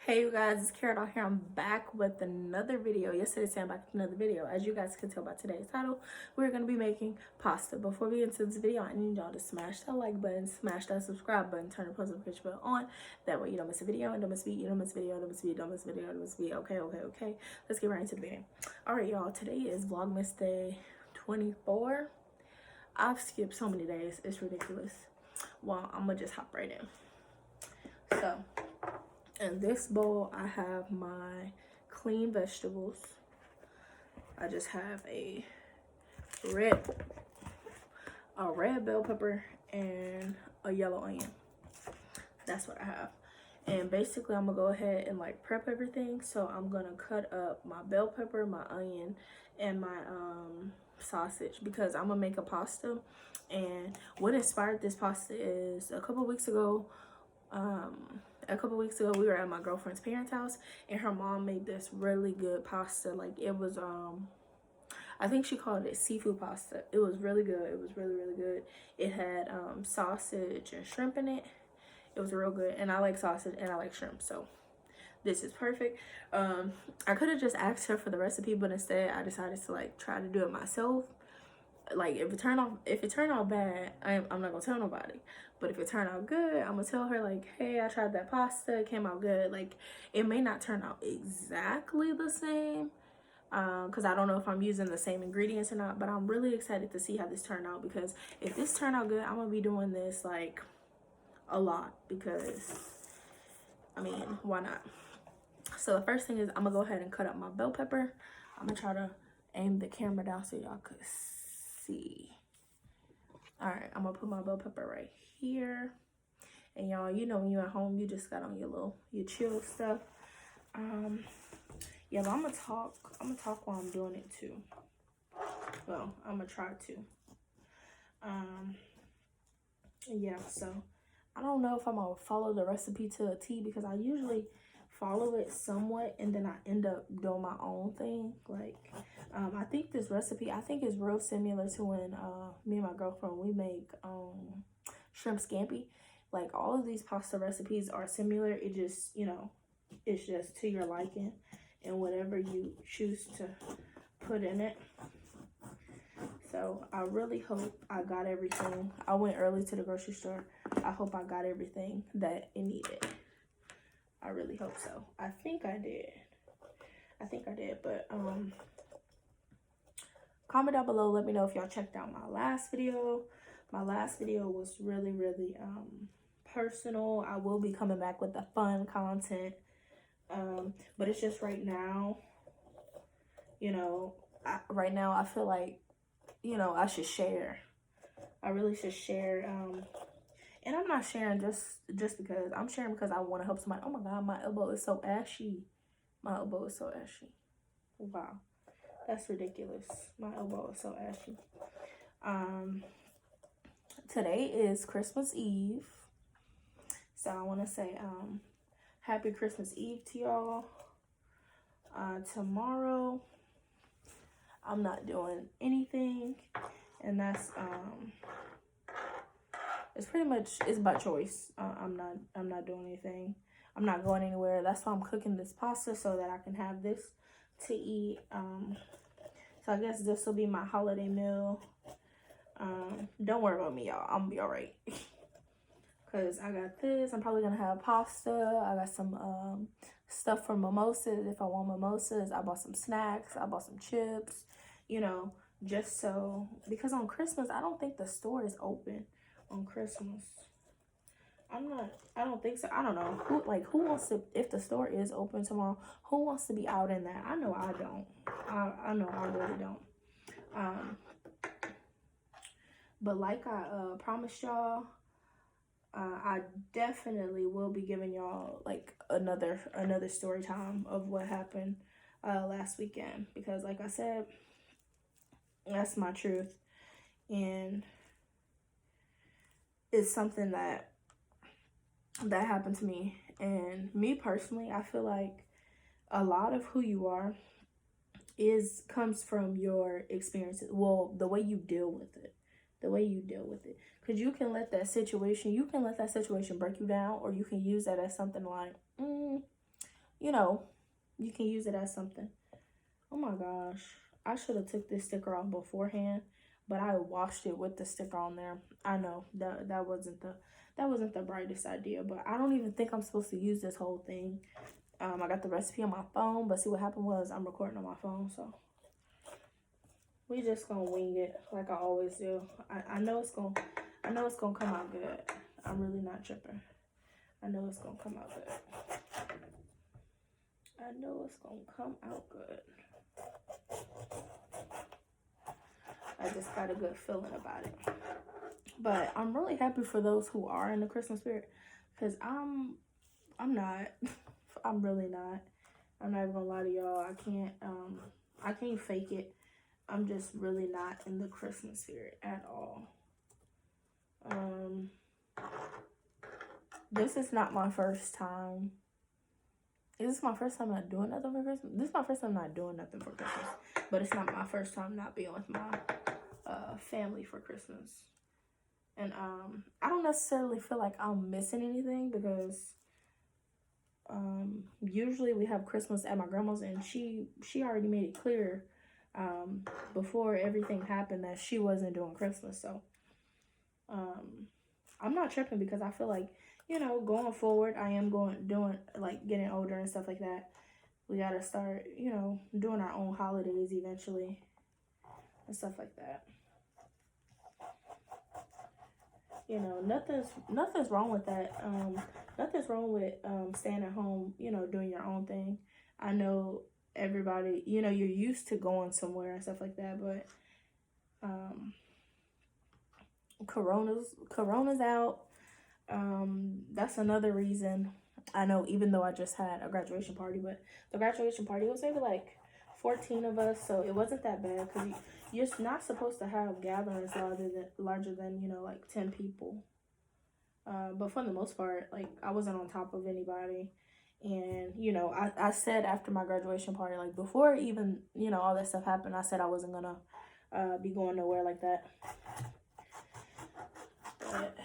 Hey you guys, it's Carrot out here. I'm back with another video. Yesterday I'm back with another video. As you guys can tell by today's title, we're going to be making pasta. Before we get into this video, I need y'all to smash that like button, smash that subscribe button, turn the post notification bell on. That way you don't miss a video and don't miss a beat, you don't miss a video, don't miss a beat, don't miss a video, don't miss a beat. Okay. Let's get right into the video. Alright y'all, today is Vlogmas Day 24. I've skipped so many days, it's ridiculous. Well, I'm going to just hop right in. So, in this bowl, I have my clean vegetables. I just have a red bell pepper and a yellow onion. That's what I have. And basically, I'm gonna go ahead and like prep everything. So I'm gonna cut up my bell pepper, my onion, and my sausage because I'm gonna make a pasta. And what inspired this pasta is a couple weeks ago, we were at my girlfriend's parents' house and her mom made this really good pasta. Like it was I think she called it seafood pasta. It was really good. It was really good. It had sausage and shrimp in it. It was real good, and I like sausage and I like shrimp, so this is perfect. I could have just asked her for the recipe, but instead I decided to like try to do it myself. Like if it turned out bad, I'm not gonna tell nobody. But if it turned out good, I'm gonna tell her like, hey, I tried that pasta, it came out good. Like it may not turn out exactly the same, because I don't know if I'm using the same ingredients or not, but I'm really excited to see how this turned out, because if this turned out good, I'm gonna be doing this like a lot, because I mean, why not? So the first thing is I'm gonna go ahead and cut up my bell pepper. I'm gonna try to aim the camera down so y'all could see. All right, I'm gonna put my bell pepper right here. And y'all, you know when you're at home, you just got on your chill stuff. Yeah, but I'm gonna talk while I'm doing it too. Well, I'm gonna try to. Yeah, so I don't know if I'm gonna follow the recipe to a T, because I usually follow it somewhat and then I end up doing my own thing. Like I think this recipe, I think is real similar to when me and my girlfriend, we make shrimp scampi. Like all of these pasta recipes are similar. It just, you know, it's just to your liking and whatever you choose to put in it. So I really hope I got everything. I went early to the grocery store. I hope I got everything that it needed. I really hope so. I think I did, but comment down below, let me know if y'all checked out my last video. My last video was really personal. I will be coming back with the fun content, but it's just right now, you know, I feel like, you know, I should share. I really should share. And I'm not sharing just because. I'm sharing because I want to help somebody. Oh my God, my elbow is so ashy. My elbow is so ashy. Wow, that's ridiculous. My elbow is so ashy. Today is Christmas Eve, so I want to say happy Christmas Eve to y'all. Tomorrow I'm not doing anything, and that's it's pretty much, it's by choice. I'm not doing anything. I'm not going anywhere. That's why I'm cooking this pasta, so that I can have this to eat. So I guess this will be my holiday meal. Don't worry about me, y'all. I'm gonna be all right. Cause I got this. I'm probably gonna have pasta. I got some stuff for mimosas if I want mimosas. I bought some snacks. I bought some chips. You know, just so, because on Christmas I don't think the store is open on Christmas. I don't think so. I don't know who wants to, if the store is open tomorrow, who wants to be out in that? I know I don't. I know I really don't. But like I promised y'all, I definitely will be giving y'all like another story time of what happened last weekend, because like I said, that's my truth, and it's something that happened to me. And me personally, I feel like a lot of who you are comes from your experiences. Well, the way you deal with it. Because you can let that situation break you down, or you can use that as something like, you know, you can use it as something. Oh my gosh. I should have took this sticker off beforehand, but I washed it with the sticker on there. I know that wasn't the brightest idea, but I don't even think I'm supposed to use this whole thing. I got the recipe on my phone, but see what happened was I'm recording on my phone, so we just gonna wing it like I always do. I know it's gonna come out good. I'm really not tripping. I know it's gonna come out good. I know it's gonna come out good. I just got a good feeling about it. But I'm really happy for those who are in the Christmas spirit, because I'm not. I'm really not. I'm not even gonna lie to y'all. I can't fake it. I'm just really not in the Christmas spirit at all. This is not my first time. Is this my first time not doing nothing for Christmas? This is my first time not doing nothing for Christmas. But it's not my first time not being with my family for Christmas. And I don't necessarily feel like I'm missing anything, because usually we have Christmas at my grandma's, and she already made it clear before everything happened that she wasn't doing Christmas. So I'm not tripping, because I feel like, you know, going forward, I am doing like getting older and stuff like that. We gotta start, you know, doing our own holidays eventually and stuff like that. You know, nothing's wrong with that. Nothing's wrong with staying at home, you know, doing your own thing. I know everybody, you know, you're used to going somewhere and stuff like that, but Corona's out. That's another reason. I know, even though I just had a graduation party, but the graduation party was maybe like 14 of us, so it wasn't that bad, because you're not supposed to have gatherings larger than, you know, like 10 people. But for the most part, like, I wasn't on top of anybody. And, you know, I said after my graduation party, like, before even, you know, all that stuff happened, I said I wasn't gonna be going nowhere like that. But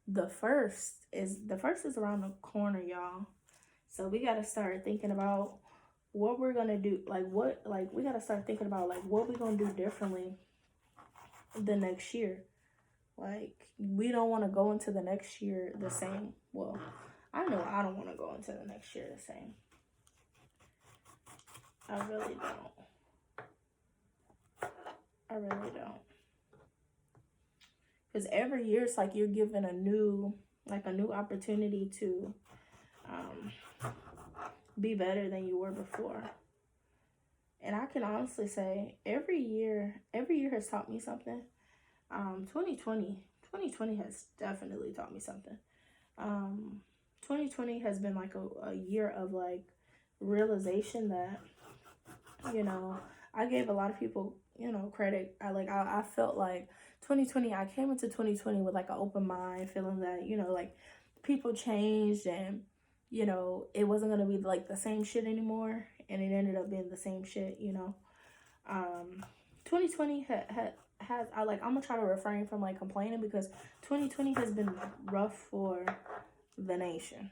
the first is around the corner, y'all. So we gotta start thinking about what we're gonna do. We gotta start thinking about like what we're gonna do differently the next year. Like, we don't want to go into the next year the same. Well, I know I don't want to go into the next year the same. I really don't. Because every year it's like you're given a new opportunity to be better than you were before. And I can honestly say every year has taught me something. 2020 has definitely taught me something. 2020 has been like a year of like realization that, you know, I gave a lot of people, you know, credit. I felt like 2020, I came into 2020 with like an open mind, feeling that, you know, like people changed, and, you know, it wasn't going to be like the same shit anymore. And it ended up being the same shit, you know. 2020 I'm gonna try to refrain from like complaining, because 2020 has been rough for the nation.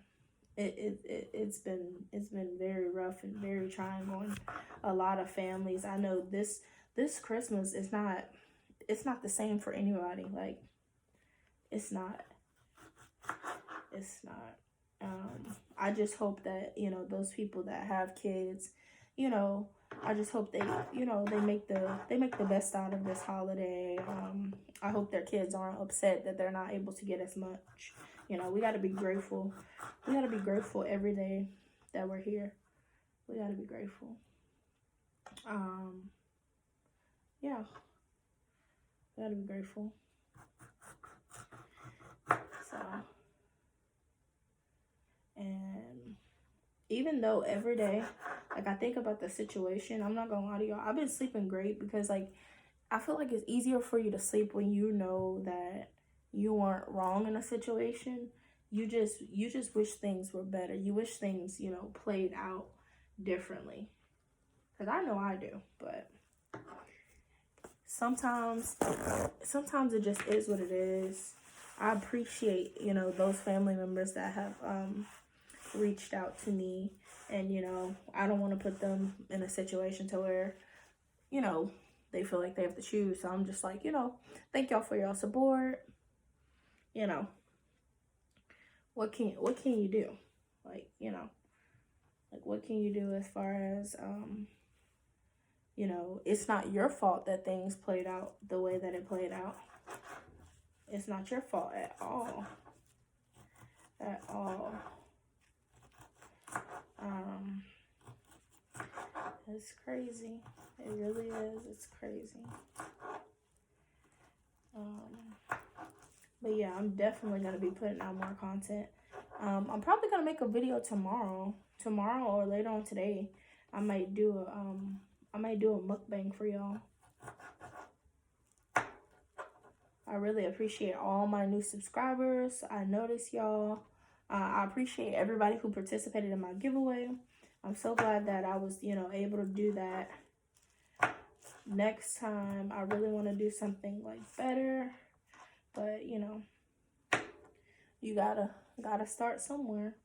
It's been very rough and very trying on a lot of families. I know this Christmas is not the same for anybody. Like, it's not. I just hope that, you know, those people that have kids, you know, I just hope they, you know, they make the best out of this holiday. I hope their kids aren't upset that they're not able to get as much. You know, we got to be grateful. We got to be grateful every day that we're here. We got to be grateful. Yeah. We got to be grateful. So, and even though every day, like, I think about the situation, I'm not gonna lie to y'all, I've been sleeping great, because like I feel like it's easier for you to sleep when you know that you weren't wrong in a situation. You just wish things were better. You wish things, you know, played out differently. Because I know I do, but sometimes it just is what it is. I appreciate, you know, those family members that have reached out to me. And, you know, I don't want to put them in a situation to where, you know, they feel like they have to choose. So I'm just like, you know, thank y'all for y'all support. You know, what can you do? Like, you know, like what can you do as far as you know, it's not your fault that things played out the way that it played out. It's not your fault at all. At all. It's crazy. It really is. It's crazy. But yeah, I'm definitely gonna be putting out more content. I'm probably gonna make a video tomorrow or later on today. I might do a mukbang for y'all. I really appreciate all my new subscribers. I noticed y'all. I appreciate everybody who participated in my giveaway. I'm so glad that I was, you know, able to do that. Next time, I really want to do something like better. But, you know, you gotta start somewhere.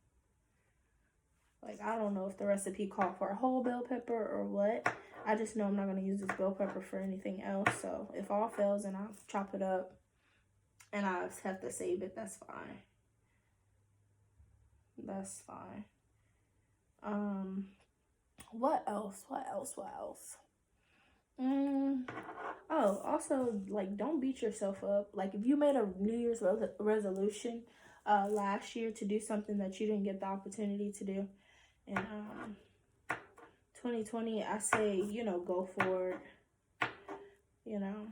Like, I don't know if the recipe called for a whole bell pepper or what. I just know I'm not going to use this bell pepper for anything else. So, if all fails and I'll chop it up and I have to save it, that's fine. That's fine. What else? Oh, also, like, don't beat yourself up. Like, if you made a New Year's resolution last year to do something that you didn't get the opportunity to do, and 2020, I say, you know, go for it. You know,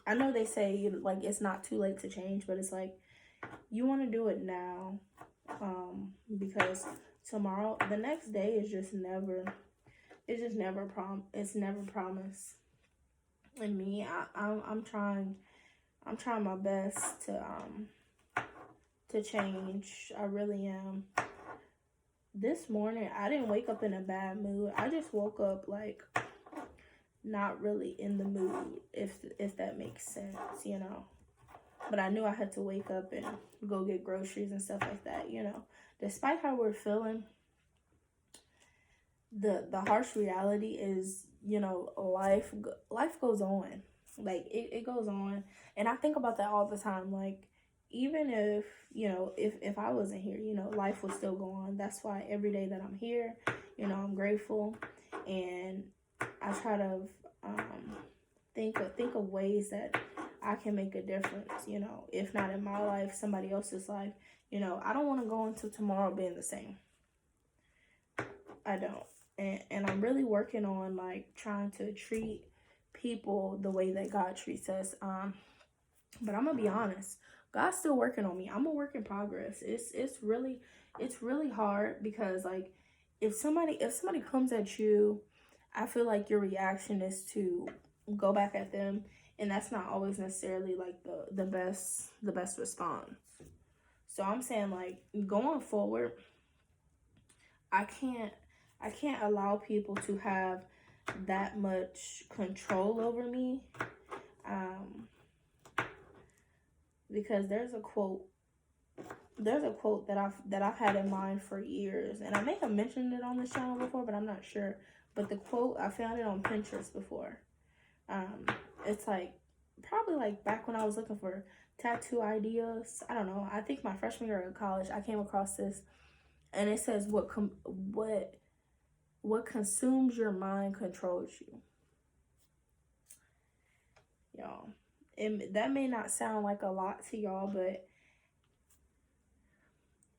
I know they say, like, it's not too late to change, but it's like, you want to do it now, because tomorrow, the next day is just never, it's never promised. And me, I'm trying my best to change. I really am. This morning, I didn't wake up in a bad mood. I just woke up like not really in the mood, if that makes sense, you know. But I knew I had to wake up and go get groceries and stuff like that, you know. Despite how we're feeling, the harsh reality is, you know, life goes on. Like, it goes on. And I think about that all the time. Like, even if, you know, if I wasn't here, you know, life would still go on. That's why every day that I'm here, you know, I'm grateful. And I try to think of ways that I can make a difference, you know. If not in my life, somebody else's life. You know, I don't want to go into tomorrow being the same. I don't. And I'm really working on, like, trying to treat people the way that God treats us. But I'm gonna be honest, God's still working on me. I'm a work in progress. It's really hard because, like, if somebody comes at you, I feel like your reaction is to go back at them, and that's not always necessarily like the best response. So I'm saying, like, going forward, I can't allow people to have that much control over me, because there's a quote that I've had in mind for years, and I may have mentioned it on this channel before, but I'm not sure. But the quote, I found it on Pinterest before. It's like probably like back when I was looking for tattoo ideas. I don't know. I think my freshman year of college, I came across this, and it says what consumes your mind controls you. Y'all, and that may not sound like a lot to y'all, but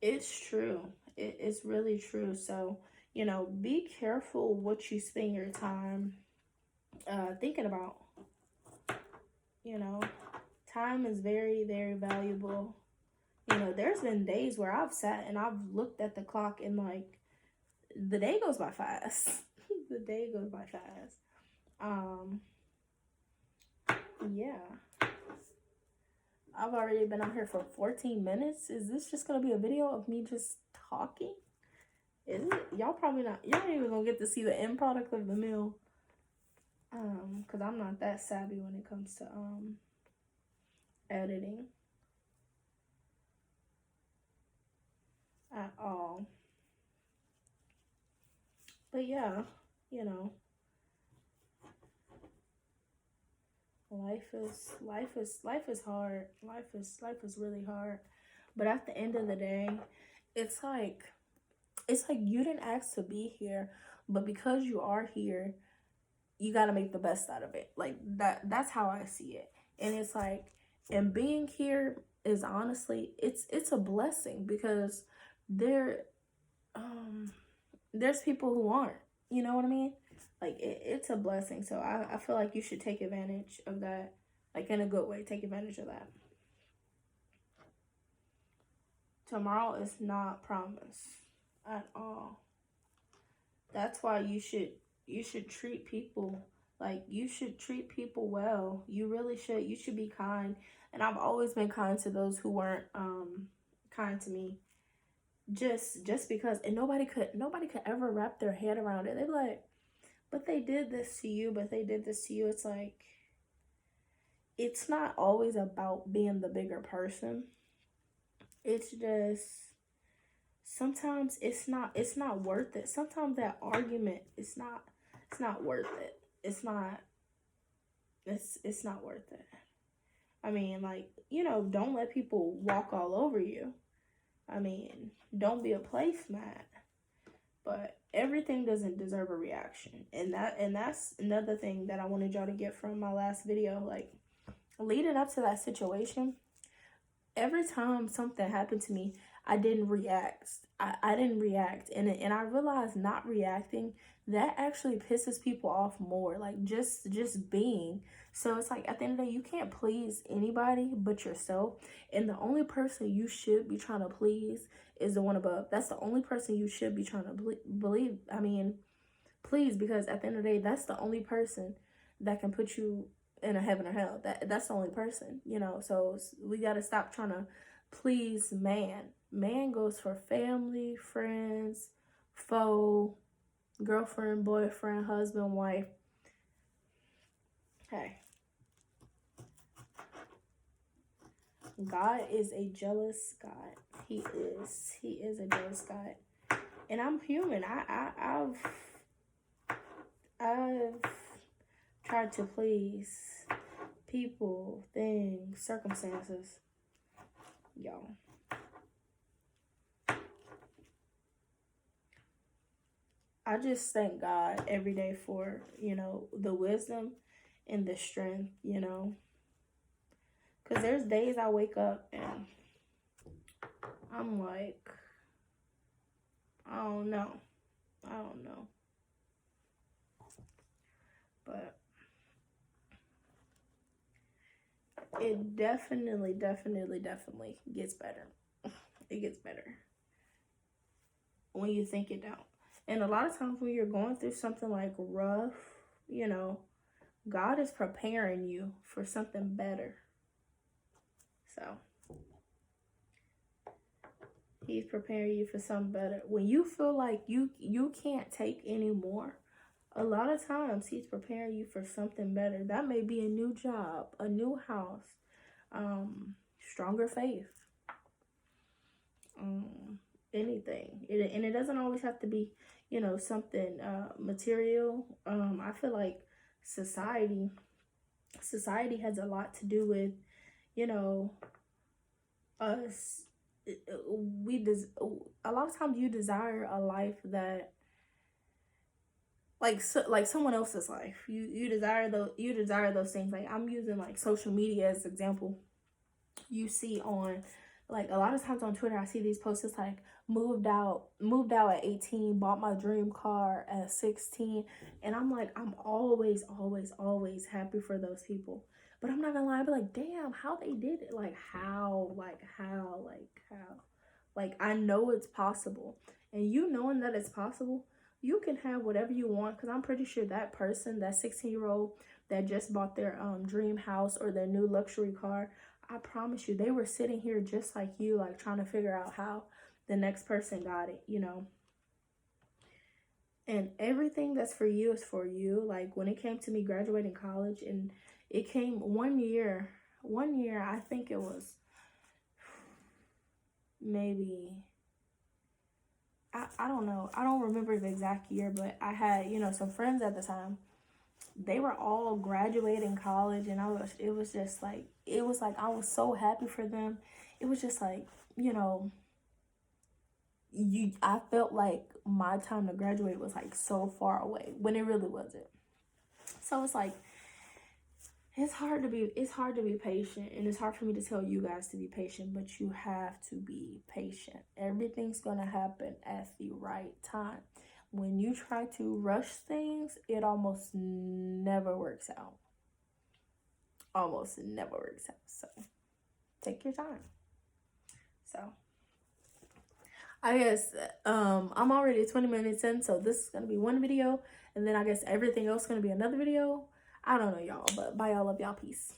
it's true. It's really true. So, you know, be careful what you spend your time thinking about. You know, time is very, very valuable. You know, there's been days where I've sat and I've looked at the clock and, like, the day goes by fast. The day goes by fast. Yeah. I've already been out here for 14 minutes. Is this just gonna be a video of me just talking? Is it? Y'all probably not. Y'all ain't even gonna get to see the end product of the meal. Cause I'm not that savvy when it comes to editing. at all. But yeah, you know, life is hard. Life is really hard. But at the end of the day, it's like you didn't ask to be here, but because you are here, you got to make the best out of it. Like that's how I see it. And it's like, and being here is honestly, it's a blessing, because there there's people who aren't, you know what I mean? Like it's a blessing. So I feel like you should take advantage of that, like in a good way. Take advantage of that. Tomorrow is not promised at all. That's why you should treat people, like, you should treat people well. You really should. You should be kind. And I've always been kind to those who weren't kind to me. Just because, and nobody could ever wrap their head around it. They'd be like, but they did this to you, but they did this to you. It's like, it's not always about being the bigger person. It's just, sometimes it's not worth it. Sometimes that argument, it's not worth it. It's not worth it. I mean, like, don't let people walk all over you. I mean, don't be a placemat. But everything doesn't deserve a reaction. And that's another thing that I wanted y'all to get from my last video. Like, leading up to that situation, every time something happened to me, I didn't react. I didn't react. And I realized not reacting, that actually pisses people off more. Like, just being. So it's like, at the end of the day, you can't please anybody but yourself. And the only person you should be trying to please is the one above. That's the only person you should be trying to please, because at the end of the day, that's the only person that can put you in a heaven or hell. That's the only person, So we got to stop trying to please man. Man goes for family, friends, foe, girlfriend, boyfriend, husband, wife. Hey, God is a jealous God. He is a jealous God. And I'm human. I've tried to please people, things, circumstances. Yo. I just thank God every day for, the wisdom and the strength, Because there's days I wake up and I'm like, I don't know. But it definitely gets better. It gets better when you think it don't. And a lot of times when you're going through something like rough, God is preparing you for something better. So He's preparing you for something better. When you feel like you can't take anymore, a lot of times He's preparing you for something better. That may be a new job, a new house, stronger faith, anything. And it doesn't always have to be, something material. I feel like society has a lot to do with, us. A lot of times you desire a life that, like someone else's life. You desire those things. Like, I'm using like social media as an example. You see on, like, a lot of times on Twitter, I see these posts. It's like, moved out at 18, bought my dream car at 16, and I'm like, I'm always happy for those people. But I'm not gonna lie, I'd be like, damn, how they did it? Like, how? Like, I know it's possible. And knowing that it's possible, you can have whatever you want. Because I'm pretty sure that person, that 16-year-old that just bought their dream house or their new luxury car, I promise you, they were sitting here just like you, like, trying to figure out how the next person got it, And everything that's for you is for you. Like, when it came to me graduating college, and it came one year, I think it was maybe I don't know. I don't remember the exact year, but I had, you know, some friends at the time. They were all graduating college, and it was just like, it was like I was so happy for them. It was just like, you know, I felt like my time to graduate was like so far away when it really wasn't. So it's like, it's hard to be patient, and it's hard for me to tell you guys to be patient, but you have to be patient. Everything's gonna happen at the right time. When you try to rush things, it almost never works out. Almost never works out. So take your time. So I guess I'm already 20 minutes in, so this is gonna be one video, and then I guess everything else is gonna be another video. I don't know, y'all, but bye, y'all. Love y'all. Peace.